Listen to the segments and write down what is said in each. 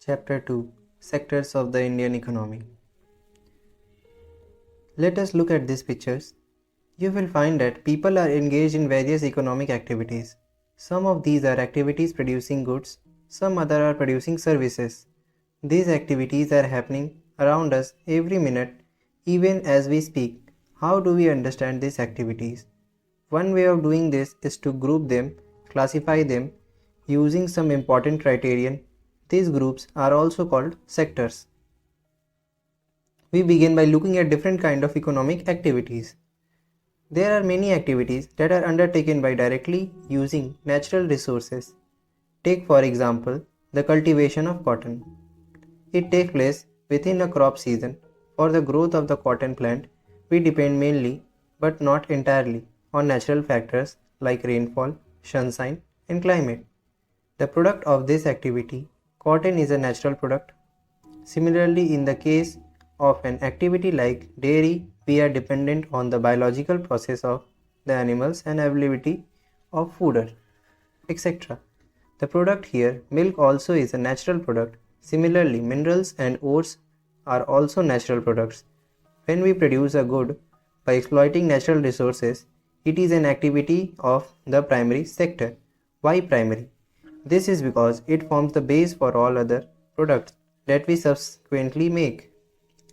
Chapter 2 Sectors of the Indian Economy. Let us look at these pictures. You will find that people are engaged in various economic activities. Some of these are activities producing goods, some other are producing services. These activities are happening around us every minute, even as we speak. How do we understand these activities? One way of doing this is to group them, classify them using some important criterion. These groups are also called sectors. We begin by looking at different kinds of economic activities. There are many activities that are undertaken by directly using natural resources. Take for example the cultivation of cotton. It takes place within a crop season. For the growth of the cotton plant, we depend mainly, but not entirely, on natural factors like rainfall, sunshine, and climate. The product of this activity, cotton, is a natural product. Similarly, in the case of an activity like dairy, we are dependent on the biological process of the animals and availability of fodder, etc. The product here, milk, also is a natural product. Similarly, minerals and ores are also natural products. When we produce a good by exploiting natural resources, it is an activity of the primary sector. Why primary? This is because it forms the base for all other products that we subsequently make.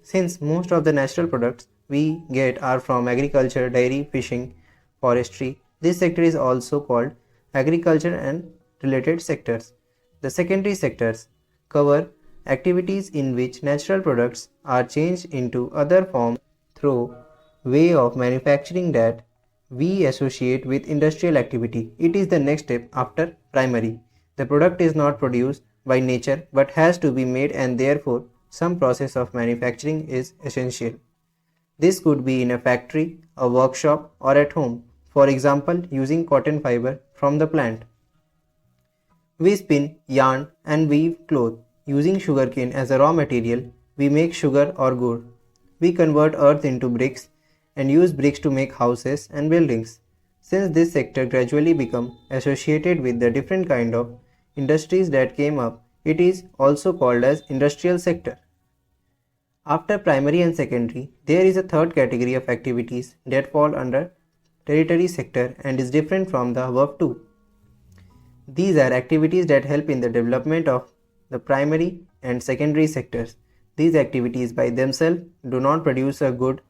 Since most of the natural products we get are from agriculture, dairy, fishing, forestry, this sector is also called agriculture and related sectors. The secondary sectors cover activities in which natural products are changed into other forms through way of manufacturing that we associate with industrial activity. It is the next step after primary. The product is not produced by nature but has to be made, and therefore some process of manufacturing is essential. This could be in a factory, a workshop, or at home. For example, using cotton fiber from the plant. We spin yarn and weave cloth. Using sugarcane as a raw material, we make sugar or gur. We convert earth into bricks and use bricks to make houses and buildings. Since this sector gradually became associated with the different kind of industries that came up, it is also called as industrial sector. After primary and secondary, there is a third category of activities that fall under tertiary sector and is different from the above two. These are activities that help in the development of the primary and secondary sectors. These activities by themselves do not produce a good,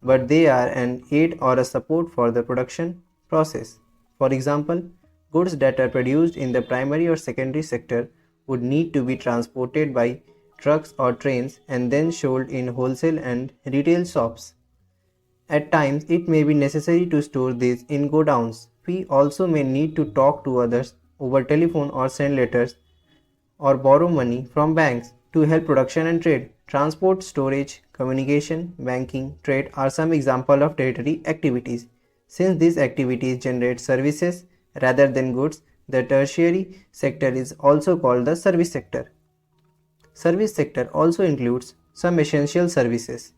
but they are an aid or a support for the production process. For example, goods that are produced in the primary or secondary sector would need to be transported by trucks or trains and then sold in wholesale and retail shops. At times, it may be necessary to store these in godowns. We also may need to talk to others over telephone or send letters or borrow money from banks to help production and trade. Transport, storage, communication, banking, trade are some examples of tertiary activities. Since these activities generate services rather than goods, the tertiary sector is also called the service sector. Service sector also includes some essential services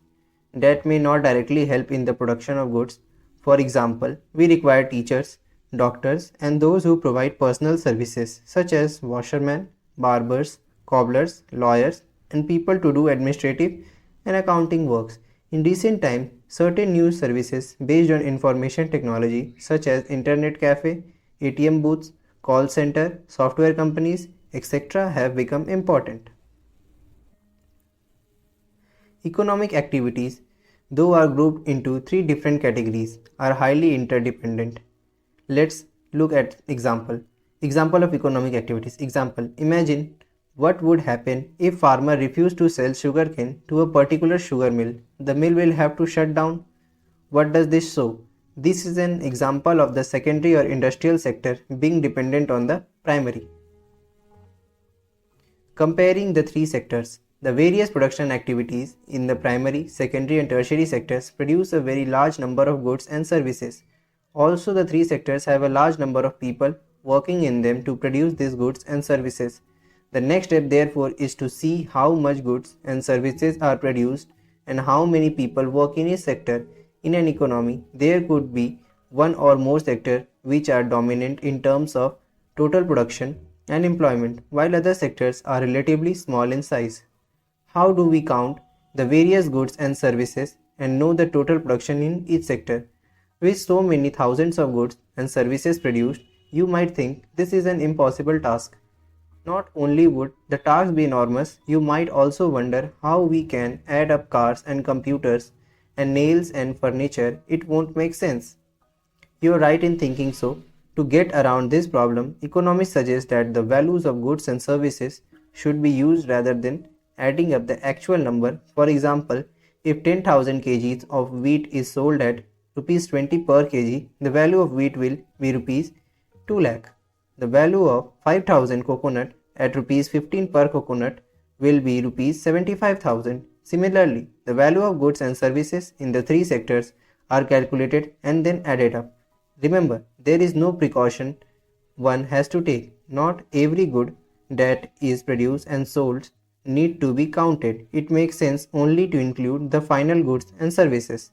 that may not directly help in the production of goods. For example, we require teachers, doctors, and those who provide personal services such as washermen, barbers, cobblers, lawyers, and people to do administrative and accounting works. In recent times, certain new services based on information technology such as internet cafe, ATM booths, call center, software companies, etc. have become important. Economic activities, though are grouped into three different categories, are highly interdependent. Let's look at example of economic activities. Example: imagine what would happen if farmer refused to sell sugarcane to a particular sugar mill. The mill will have to shut down. What does this show? This is an example of the secondary or industrial sector being dependent on the primary. Comparing the three sectors, the various production activities in the primary, secondary, and tertiary sectors produce a very large number of goods and services. Also, the three sectors have a large number of people working in them to produce these goods and services. The next step, therefore, is to see how much goods and services are produced and how many people work in each sector. In an economy, there could be one or more sectors which are dominant in terms of total production, and employment, while other sectors are relatively small in size. How do we count the various goods and services and know the total production in each sector? With so many thousands of goods and services produced, you might think this is an impossible task. Not only would the task be enormous, you might also wonder how we can add up cars and computers and nails and furniture. It won't make sense. You are right in thinking so. To get around this problem, economists suggest that the values of goods and services should be used rather than adding up the actual number. For example, if 10,000 kgs of wheat is sold at rupees 20 per kg, the value of wheat will be rupees 2 lakh. The value of 5,000 coconut at rupees 15 per coconut will be rupees 75,000. Similarly, the value of goods and services in the three sectors are calculated and then added up. Remember, there is no precaution one has to take. Not every good that is produced and sold need to be counted. It makes sense only to include the final goods and services.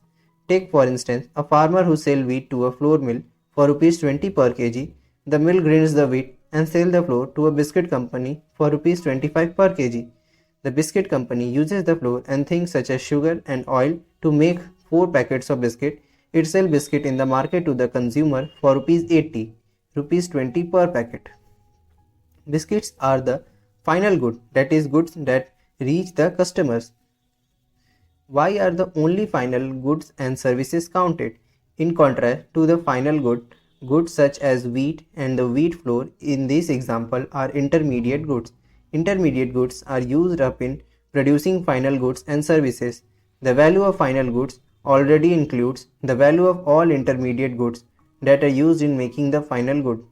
Take for instance a farmer who sells wheat to a flour mill for rupees 20 per kg. The mill grinds the wheat and sells the flour to a biscuit company for rupees 25 per kg. The biscuit company uses the flour and things such as sugar and oil to make 4 packets of biscuit. It sells biscuit in the market to the consumer for rupees 80, rupees 20 per packet. Biscuits are the final good, that is goods that reach the customers. Why are the only final goods and services counted? In contrast to the final good, goods such as wheat and the wheat flour in this example are intermediate goods. Intermediate goods are used up in producing final goods and services. The value of final goods already includes the value of all intermediate goods that are used in making the final good.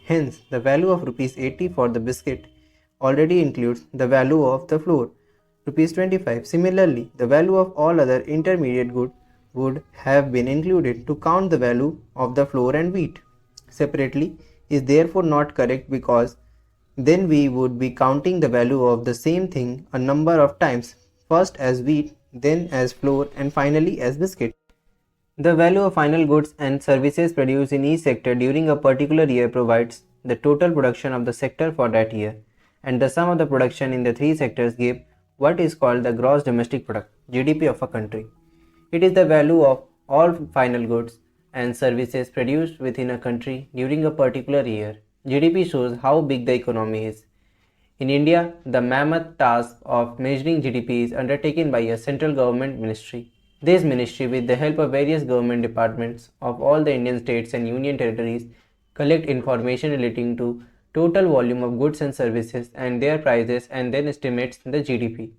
Hence, the value of rupees 80 for the biscuit already includes the value of the flour, rupees 25. Similarly, the value of all other intermediate goods would have been included. To count the value of the flour and wheat separately is therefore not correct, because then we would be counting the value of the same thing a number of times, first as wheat, then as flour, and finally as biscuit. The value of final goods and services produced in each sector during a particular year provides the total production of the sector for that year, and the sum of the production in the three sectors give what is called the gross domestic product (GDP) of a country. It is the value of all final goods and services produced within a country during a particular year. GDP shows how big the economy is. In India, the mammoth task of measuring GDP is undertaken by a central government ministry. This ministry, with the help of various government departments of all the Indian states and union territories, collect information relating to total volume of goods and services and their prices, and then estimates the GDP.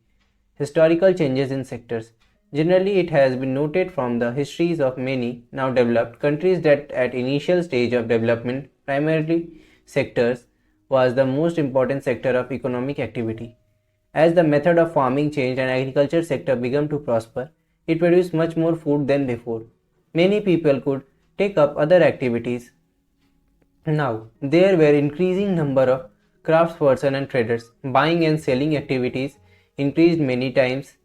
Historical changes in sectors. Generally, it has been noted from the histories of many now developed countries that at initial stage of development, primarily sectors was the most important sector of economic activity. As the method of farming changed and agriculture sector began to prosper, it produced much more food than before. Many people could take up other activities. Now, there were increasing number of craftspersons and traders. Buying and selling activities increased many times.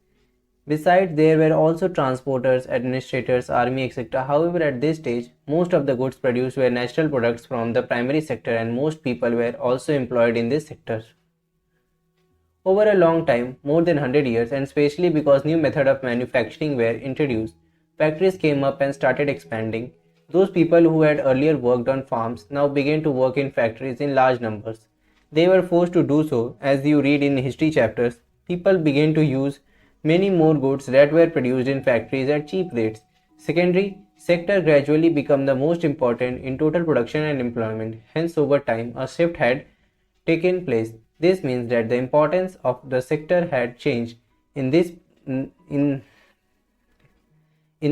Besides, there were also transporters, administrators, army, etc. However, at this stage, most of the goods produced were natural products from the primary sector, and most people were also employed in this sector. Over a long time, more than 100 years, and especially because new methods of manufacturing were introduced, factories came up and started expanding. Those people who had earlier worked on farms now began to work in factories in large numbers. They were forced to do so. As you read in history chapters, people began to use many more goods that were produced in factories at cheap rates. Secondary sector gradually became the most important in total production and employment. Hence, over time, a shift had taken place. This means that the importance of the sector had changed. In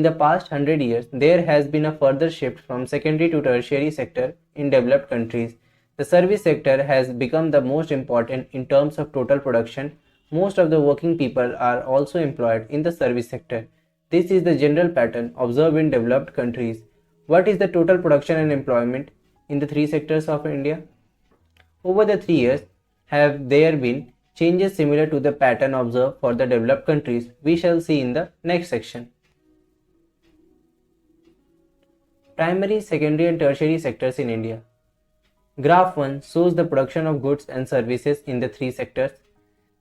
the past 100 years, there has been a further shift from secondary to tertiary sector in developed countries. The service sector has become the most important in terms of total production. Most of the working people are also employed in the service sector. This is the general pattern observed in developed countries. What is the total production and employment in the three sectors of India? Over the 3 years, have there been changes similar to the pattern observed for the developed countries? We shall see in the next section. Primary, secondary and tertiary sectors in India. Graph 1 shows the production of goods and services in the three sectors.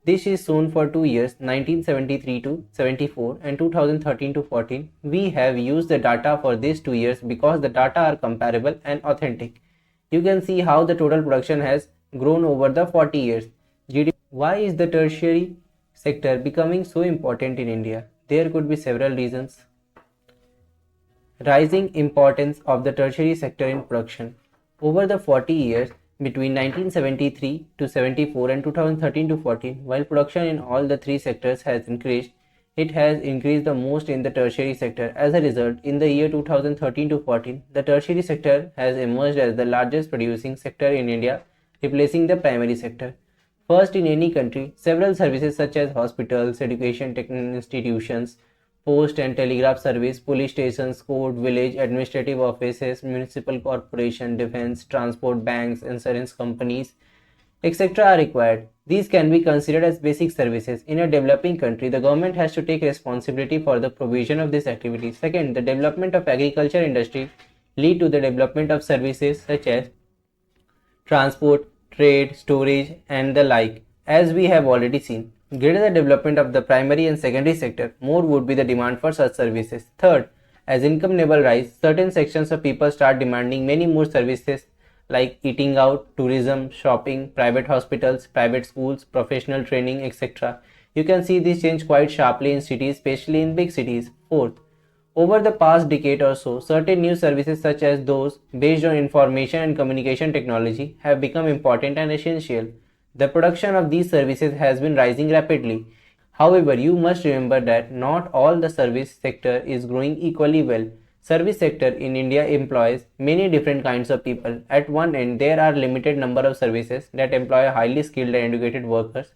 This is shown for 2 years 1973 to 74 and 2013 to 14. We have used the data for these 2 years because the data are comparable and authentic. You can see how the total production has grown over the 40 years. Why is the tertiary sector becoming so important in India? There could be several reasons. Rising importance of the tertiary sector in production. Over the 40 years between 1973 to 74 and 2013 to 14, while production in all the three sectors has increased, it has increased the most in the tertiary sector. As a result, in the year 2013 to 14, the tertiary sector has emerged as the largest producing sector in India, replacing the primary sector. First, in any country, several services such as hospitals, education institutions, post and telegraph service, police stations, court, village, administrative offices, municipal corporation, defense, transport, banks, insurance companies, etc. are required. These can be considered as basic services. In a developing country, the government has to take responsibility for the provision of these activities. Second, the development of agriculture industry lead to the development of services such as transport, trade, storage, and the like, as we have already seen. Greater the development of the primary and secondary sector, more would be the demand for such services. Third, as income level rise, certain sections of people start demanding many more services like eating out, tourism, shopping, private hospitals, private schools, professional training, etc. You can see this change quite sharply in cities, especially in big cities. Fourth, over the past decade or so, certain new services such as those based on information and communication technology have become important and essential. The production of these services has been rising rapidly. However, you must remember that not all the service sector is growing equally well. Service sector in India employs many different kinds of people. At one end, there are limited number of services that employ highly skilled and educated workers.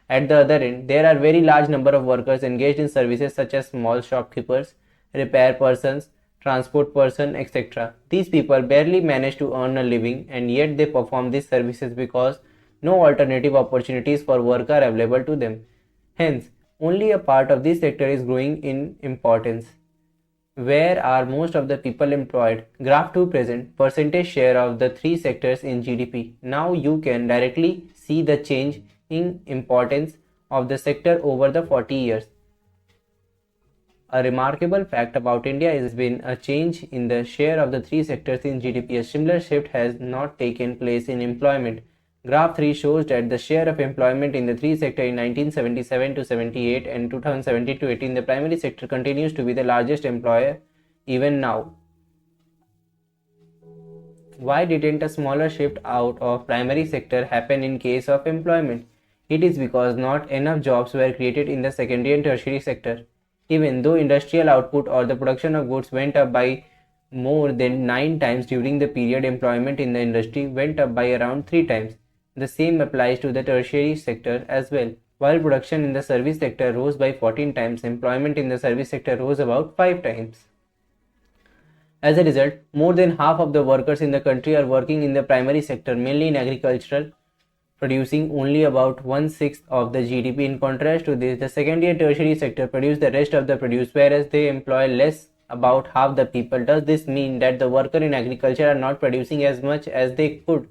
At the other end, there are very large number of workers engaged in services such as small shopkeepers, repair persons, transport person, etc. These people barely manage to earn a living, and yet they perform these services because no alternative opportunities for work are available to them. Hence, only a part of this sector is growing in importance. Where are most of the people employed? Graph 2 present percentage share of the three sectors in GDP. Now you can directly see the change in importance of the sector over the 40 years. A remarkable fact about India has been a change in the share of the three sectors in GDP. A similar shift has not taken place in employment. Graph 3 shows that the share of employment in the three sectors in 1977 to 78 and 2017 to 18, the primary sector continues to be the largest employer even now. Why didn't a smaller shift out of primary sector happen in case of employment? It is because not enough jobs were created in the secondary and tertiary sector. Even though industrial output or the production of goods went up by more than 9 times during the period, employment in the industry went up by around 3 times. The same applies to the tertiary sector as well. While production in the service sector rose by 14 times, employment in the service sector rose about 5 times. As a result, more than half of the workers in the country are working in the primary sector, mainly in agricultural, producing only about 1/6 of the GDP. In contrast to this, the secondary and tertiary sector produce the rest of the produce, whereas they employ less, about half the people. Does this mean that the workers in agriculture are not producing as much as they could?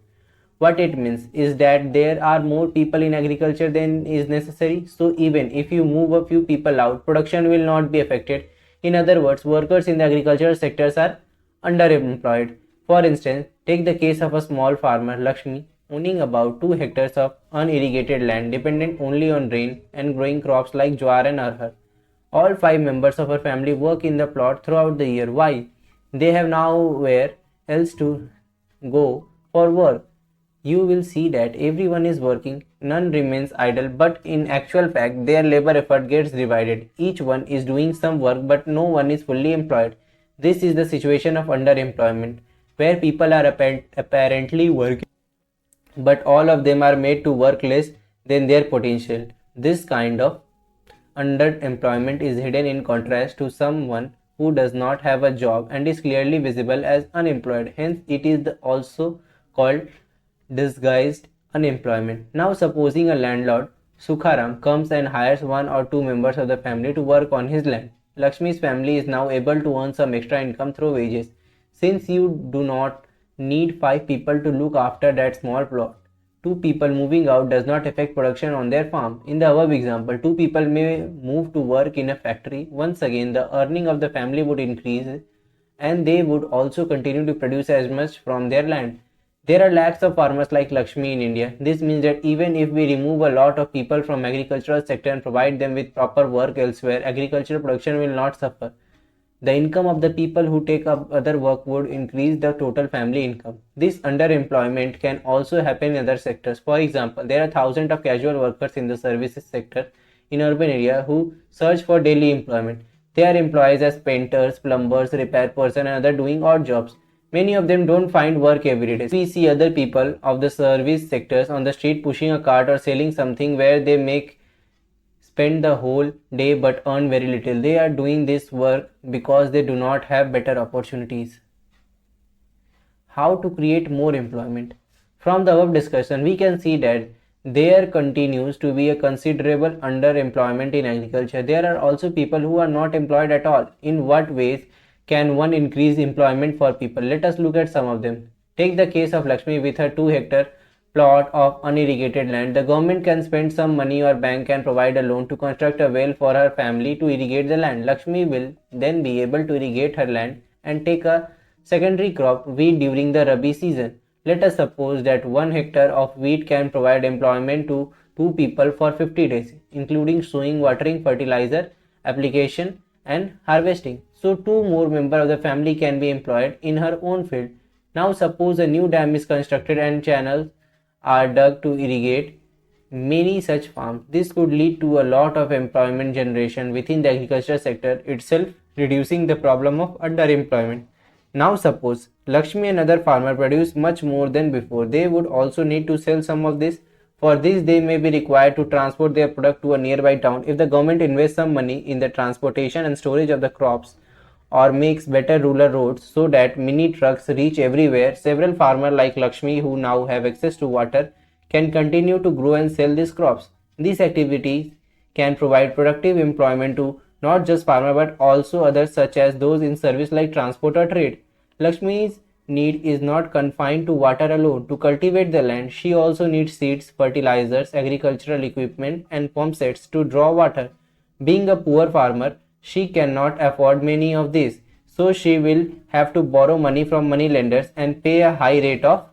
What it means is that there are more people in agriculture than is necessary. So even if you move a few people out, production will not be affected. In other words, workers in the agricultural sectors are underemployed. For instance, take the case of a small farmer, Lakshmi, owning about 2 hectares of unirrigated land, dependent only on rain and growing crops like jowar and arhar. All 5 members of her family work in the plot throughout the year. Why? They have nowhere else to go for work. You will see that everyone is working, none remains idle, but in actual fact, their labor effort gets divided. Each one is doing some work, but no one is fully employed. This is the situation of underemployment, where people are apparently working, but all of them are made to work less than their potential. This kind of underemployment is hidden in contrast to someone who does not have a job and is clearly visible as unemployed. Hence, it is also called disguised unemployment. Now, supposing a landlord, Sukharam, comes and hires 1 or 2 members of the family to work on his land. Lakshmi's family is now able to earn some extra income through wages. Since you do not need 5 people to look after that small plot. 2 people moving out does not affect production on their farm. In the above example, 2 people may move to work in a factory. Once again, the earning of the family would increase and they would also continue to produce as much from their land. There are lakhs of farmers like Lakshmi in India. This means that even if we remove a lot of people from agricultural sector and provide them with proper work elsewhere, agricultural production will not suffer. The income of the people who take up other work would increase the total family income. This underemployment can also happen in other sectors. For example, there are thousands of casual workers in the services sector in urban area who search for daily employment. They are employees as painters, plumbers, repair person and other doing odd jobs. Many of them don't find work every day. We see other people of the service sectors on the street pushing a cart or selling something where they make spend the whole day but earn very little. They are doing this work because they do not have better opportunities. How to create more employment? From the above discussion, we can see that there continues to be a considerable underemployment in agriculture. There are also people who are not employed at all. In what ways can one increase employment for people? Let us look at some of them. Take the case of Lakshmi with her 2-hectare plot of unirrigated land. The government can spend some money or bank can provide a loan to construct a well for her family to irrigate the land. Lakshmi will then be able to irrigate her land and take a secondary crop wheat during the Rabi season. Let us suppose that 1 hectare of wheat can provide employment to 2 people for 50 days, including sowing, watering, fertilizer, application and harvesting. So 2 more members of the family can be employed in her own field. Now suppose a new dam is constructed and channels are dug to irrigate many such farms. This could lead to a lot of employment generation within the agriculture sector itself, reducing the problem of underemployment. Now suppose Lakshmi and other farmers produce much more than before. They would also need to sell some of this. For this, they may be required to transport their product to a nearby town. If the government invests some money in the transportation and storage of the crops, or makes better rural roads so that mini trucks reach everywhere, several farmers like Lakshmi who now have access to water can continue to grow and sell these crops. These activities can provide productive employment to not just farmers but also others such as those in service like transport or trade. Lakshmi's need is not confined to water alone. To cultivate the land, she also needs seeds, fertilizers, agricultural equipment, and pump sets to draw water. Being a poor farmer, she cannot afford many of these, so she will have to borrow money from money lenders and pay a high rate of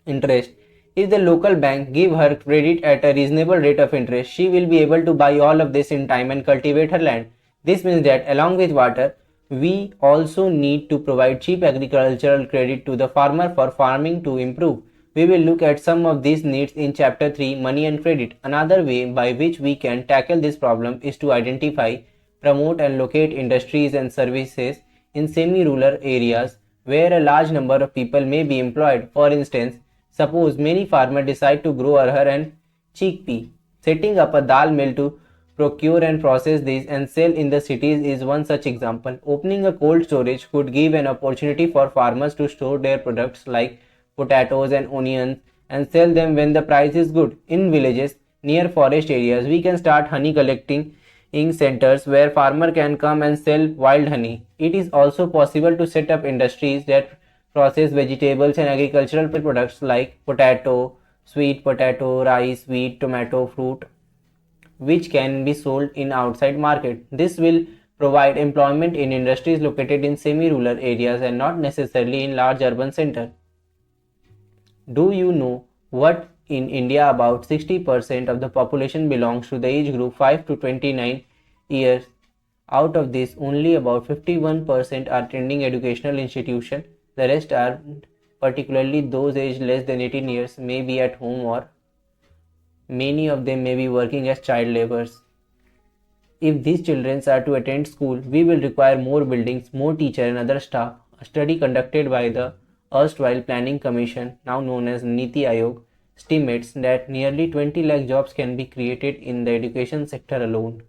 interest. If the local bank give her credit at a reasonable rate of interest, she will be able to buy all of this in time and cultivate her land. This means that along with water, we also need to provide cheap agricultural credit to the farmer for farming to improve. We will look at some of these needs in chapter 3, money and credit. Another way by which we can tackle this problem is to identify, promote and locate industries and services in semi-rural areas where a large number of people may be employed. For instance, suppose many farmers decide to grow arhar and chickpea. Setting up a dal mill to procure and process these and sell in the cities is one such example. Opening a cold storage could give an opportunity for farmers to store their products like potatoes and onions and sell them when the price is good. In villages near forest areas, we can start honey collecting in centers where farmer can come and sell wild honey. It is also possible to set up industries that process vegetables and agricultural products like potato, sweet potato, rice, wheat, tomato, fruit, which can be sold in outside market. This will provide employment in industries located in semi-rural areas and not necessarily in large urban centers. Do you know what in India about 60% of the population belongs to the age group 5 to 29 years? Out of this, only about 51% are attending educational institution. The rest are, particularly those aged less than 18 years, may be at home or many of them may be working as child laborers. If these children are to attend school, we will require more buildings, more teachers and other staff. A study conducted by the erstwhile Planning Commission, now known as Niti Aayog, estimates that nearly 20 lakh jobs can be created in the education sector alone.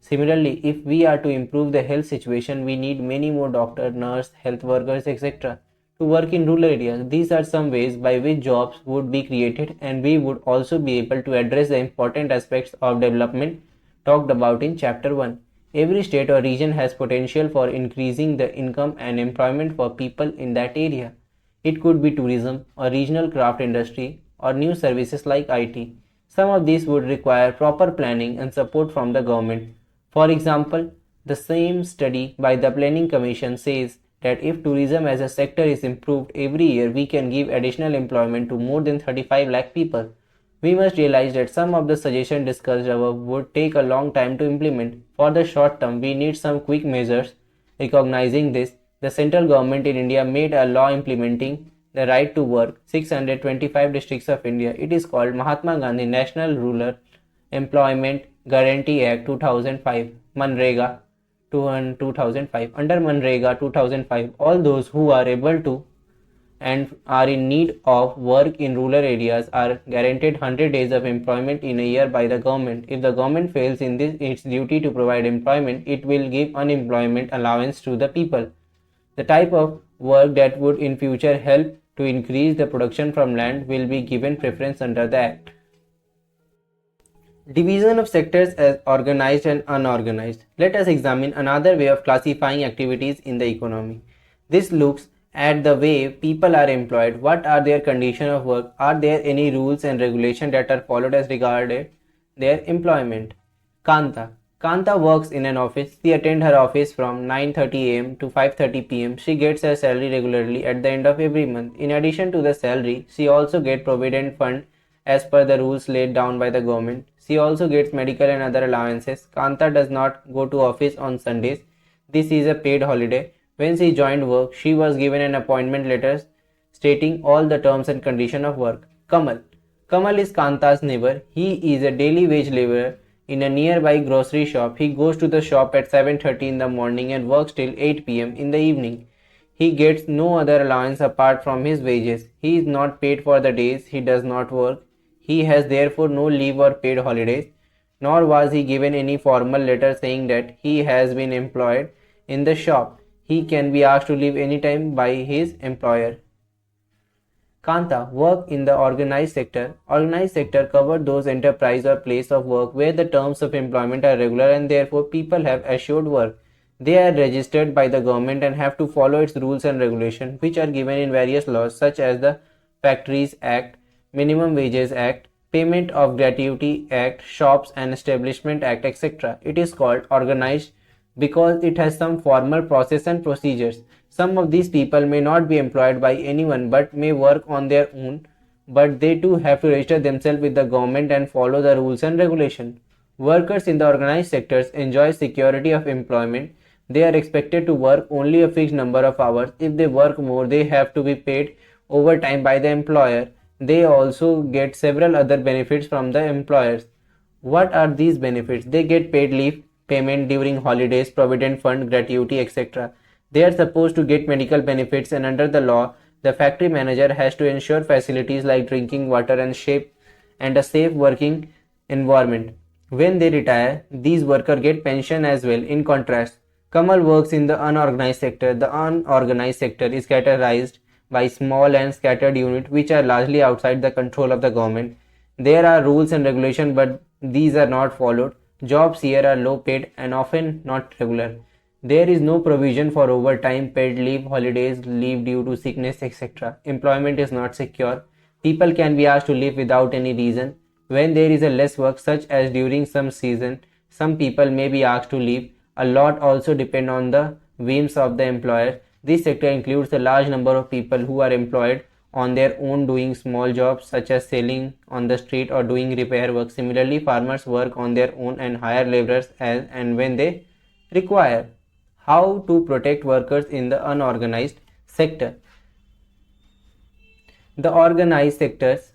Similarly, if we are to improve the health situation, we need many more doctors, nurses, health workers, etc. to work in rural areas. These are some ways by which jobs would be created, and we would also be able to address the important aspects of development talked about in chapter 1. Every state or region has potential for increasing the income and employment for people in that area. It could be tourism or regional craft industry or new services like IT. Some of these would require proper planning and support from the government. For example, the same study by the Planning Commission says that if tourism as a sector is improved every year, we can give additional employment to more than 35 lakh people. We must realize that some of the suggestions discussed above would take a long time to implement. For the short term, we need some quick measures. Recognizing this, the central government in India made a law implementing the right to work 625 districts of India. It is called Mahatma Gandhi National Rural Employment Guarantee Act 2005, Manrega 2005. Under Manrega 2005, all those who are able to and are in need of work in rural areas are guaranteed 100 days of employment in a year by the government. If the government fails in its duty to provide employment, it will give unemployment allowance to the people. The type of work that would in future help to increase the production from land will be given preference under the Act. Division of sectors as organized and unorganized. Let us examine another way of classifying activities in the economy. This looks at the way people are employed. What are their conditions of work? Are there any rules and regulations that are followed as regarded their employment? Kanta. Kanta works in an office. She attends her office from 9:30 am to 5:30 pm. She gets her salary regularly at the end of every month. In addition to the salary, she also gets provident fund as per the rules laid down by the government. She also gets medical and other allowances. Kanta does not go to office on Sundays. This is a paid holiday. When she joined work, she was given an appointment letter stating all the terms and conditions of work. Kamal. Kamal is Kanta's neighbor. He is a daily wage laborer in a nearby grocery shop. He goes to the shop at 7:30 in the morning and works till 8 pm in the evening. He gets no other allowance apart from his wages. He is not paid for the days he does not work. He has therefore no leave or paid holidays, nor was he given any formal letter saying that he has been employed in the shop. He can be asked to leave anytime by his employer. Kanta, work in the organized sector. Organized sector cover those enterprise or place of work where the terms of employment are regular and therefore people have assured work. They are registered by the government and have to follow its rules and regulations, which are given in various laws such as the Factories Act, Minimum Wages Act, Payment of Gratuity Act, Shops and Establishment Act, etc. It is called organized because it has some formal process and procedures. Some of these people may not be employed by anyone but may work on their own, but they too have to register themselves with the government and follow the rules and regulations. Workers in the organized sectors enjoy security of employment. They are expected to work only a fixed number of hours. If they work more, they have to be paid overtime by the employer. They also get several other benefits from the employers. What are these benefits? They get paid leave, payment during holidays, provident fund, gratuity, etc. They are supposed to get medical benefits, and under the law, the factory manager has to ensure facilities like drinking water and a safe working environment. When they retire, these workers get pension as well. In contrast, Kamal works in the unorganized sector. The unorganized sector is categorized by small and scattered units which are largely outside the control of the government. There are rules and regulations, but these are not followed. Jobs here are low paid and often not regular. There is no provision for overtime, paid leave, holidays, leave due to sickness, etc. Employment is not secure. People can be asked to leave without any reason. When there is a less work, such as during some season, some people may be asked to leave. A lot also depend on the whims of the employer. This sector includes a large number of people who are employed on their own doing small jobs such as selling on the street or doing repair work. Similarly, farmers work on their own and hire laborers as and when they require. How to protect workers in the unorganized sector? The organized sectors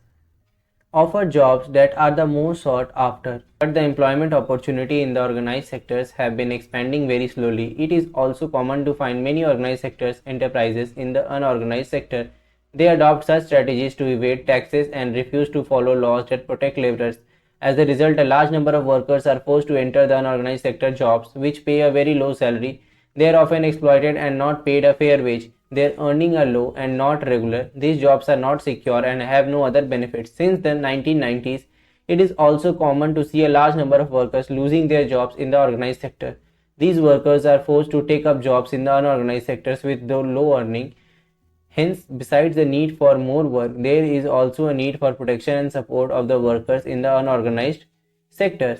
offer jobs that are the most sought after, but the employment opportunity in the organized sectors have been expanding very slowly. It is also common to find many organized sectors enterprises in the unorganized sector. They adopt such strategies to evade taxes and refuse to follow laws that protect laborers. As a result, a large number of workers are forced to enter the unorganized sector jobs, which pay a very low salary. They are often exploited and not paid a fair wage. Their earnings are low and not regular. These jobs are not secure and have no other benefits. Since the 1990s, it is also common to see a large number of workers losing their jobs in the organized sector. These workers are forced to take up jobs in the unorganized sectors with low earning. Hence, besides the need for more work, there is also a need for protection and support of the workers in the unorganized sectors.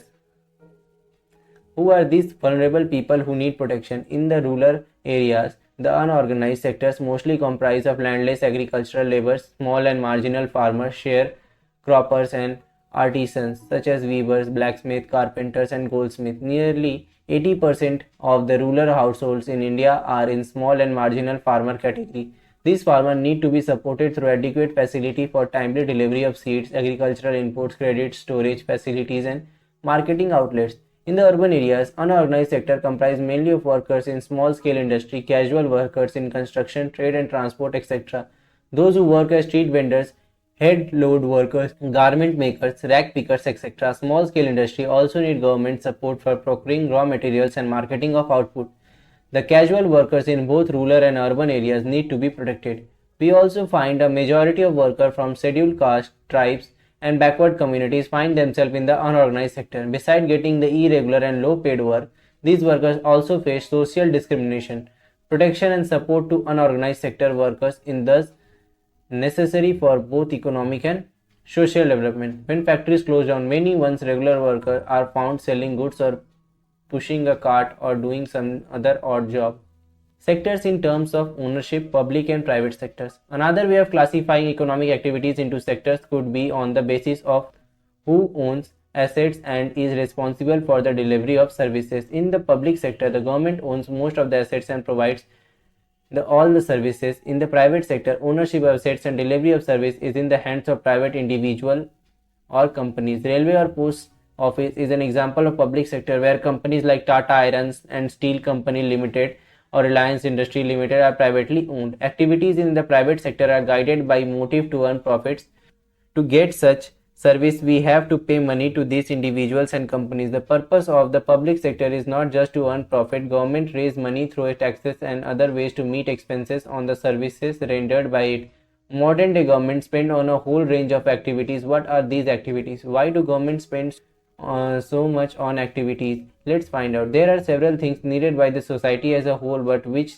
Who are these vulnerable people who need protection? In the rural areas, the unorganized sectors mostly comprise of landless agricultural laborers, small and marginal farmers, sharecroppers, and artisans such as weavers, blacksmiths, carpenters, and goldsmiths. Nearly 80% of the rural households in India are in small and marginal farmer category. These farmers need to be supported through adequate facility for timely delivery of seeds, agricultural inputs, credit, storage facilities, and marketing outlets. In the urban areas, unorganized sector comprise mainly of workers in small-scale industry, casual workers in construction, trade and transport, etc. Those who work as street vendors, head load workers, garment makers, rag pickers, etc. Small-scale industry also need government support for procuring raw materials and marketing of output. The casual workers in both rural and urban areas need to be protected. We also find a majority of workers from scheduled caste, tribes, and backward communities find themselves in the unorganized sector. Besides getting the irregular and low paid work, these workers also face social discrimination. Protection and support to unorganized sector workers is thus necessary for both economic and social development. When factories close down, many once regular workers are found selling goods or pushing a cart or doing some other odd job. Sectors in terms of ownership, public and private sectors. Another way of classifying economic activities into sectors could be on the basis of who owns assets and is responsible for the delivery of services. In the public sector, the government owns most of the assets and provides all the services. In the private sector, ownership of assets and delivery of service is in the hands of private individual or companies. Railway or post office is an example of public sector where companies like Tata Irons and Steel Company Limited or Reliance Industry Limited are privately owned. Activities in the private sector are guided by motive to earn profits. To get such service, we have to pay money to these individuals and companies. The purpose of the public sector is not just to earn profit. Government raise money through taxes and other ways to meet expenses on the services rendered by it. Modern day government spend on a whole range of activities. What are these activities? Why do government spend so much on activities? Let's find out. There are several things needed by the society as a whole, but which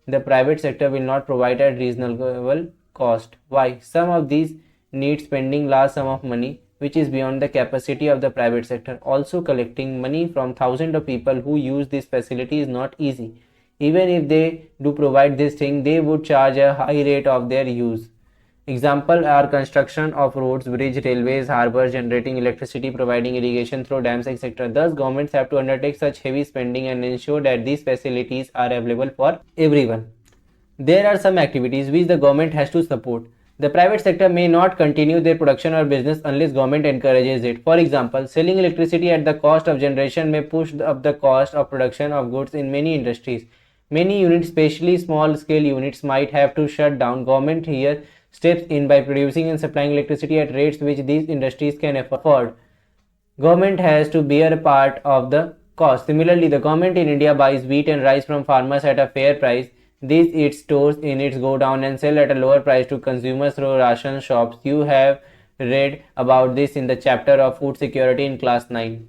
the private sector will not provide at reasonable cost. Why? Some of these need spending large sum of money, which is beyond the capacity of the private sector. Also, collecting money from thousands of people who use this facility is not easy. Even if they do provide this thing, they would charge a high rate of their use. Example are construction of roads, bridge, railways, harbors, generating electricity, providing irrigation through dams, etc. Thus, governments have to undertake such heavy spending and ensure that these facilities are available for everyone. There are some activities which the government has to support. The private sector may not continue their production or business unless government encourages it. For example, selling electricity at the cost of generation may push up the cost of production of goods in many industries. Many units, especially small scale units, might have to shut down. Government here steps in by producing and supplying electricity at rates which these industries can afford. Government has to bear a part of the cost. Similarly, the government in India buys wheat and rice from farmers at a fair price. These it stores in its godown and sell at a lower price to consumers through ration shops. You have read about this in the chapter of food security in class 9.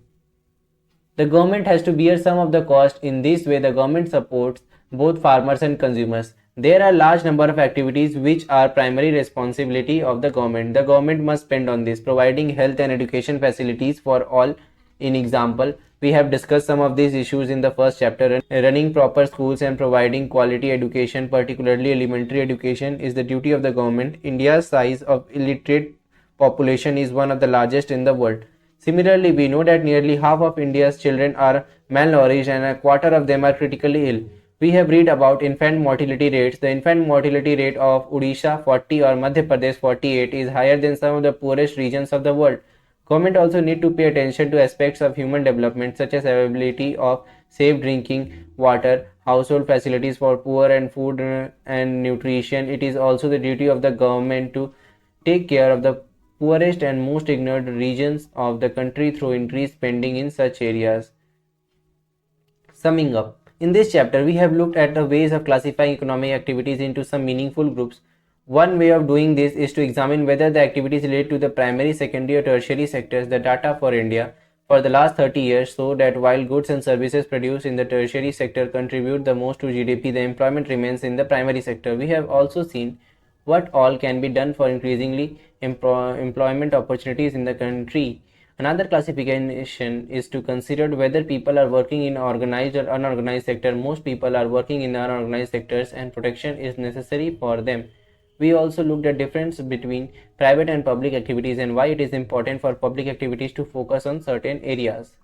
The government has to bear some of the cost. In this way, the government supports both farmers and consumers. There are large number of activities which are primary responsibility of the government. The government must spend on this, providing health and education facilities for all. In example, we have discussed some of these issues in the first chapter. Running proper schools and providing quality education, particularly elementary education, is the duty of the government. India's size of illiterate population is one of the largest in the world. Similarly, we know that nearly half of India's children are malnourished and a quarter of them are critically ill. We have read about infant mortality rates. The infant mortality rate of Odisha 40 or Madhya Pradesh 48 is higher than some of the poorest regions of the world. Government also need to pay attention to aspects of human development such as availability of safe drinking water, household facilities for poor and food and nutrition. It is also the duty of the government to take care of the poorest and most ignored regions of the country through increased spending in such areas. Summing up, in this chapter, we have looked at the ways of classifying economic activities into some meaningful groups. One way of doing this is to examine whether the activities relate to the primary, secondary, or tertiary sectors. The data for India for the last 30 years show that while goods and services produced in the tertiary sector contribute the most to GDP, the employment remains in the primary sector. We have also seen What all can be done for increasingly employment opportunities in the country? Another classification is to consider whether people are working in organized or unorganized sector. Most people are working in unorganized sectors and protection is necessary for them. We also looked at difference between private and public activities and why it is important for public activities to focus on certain areas.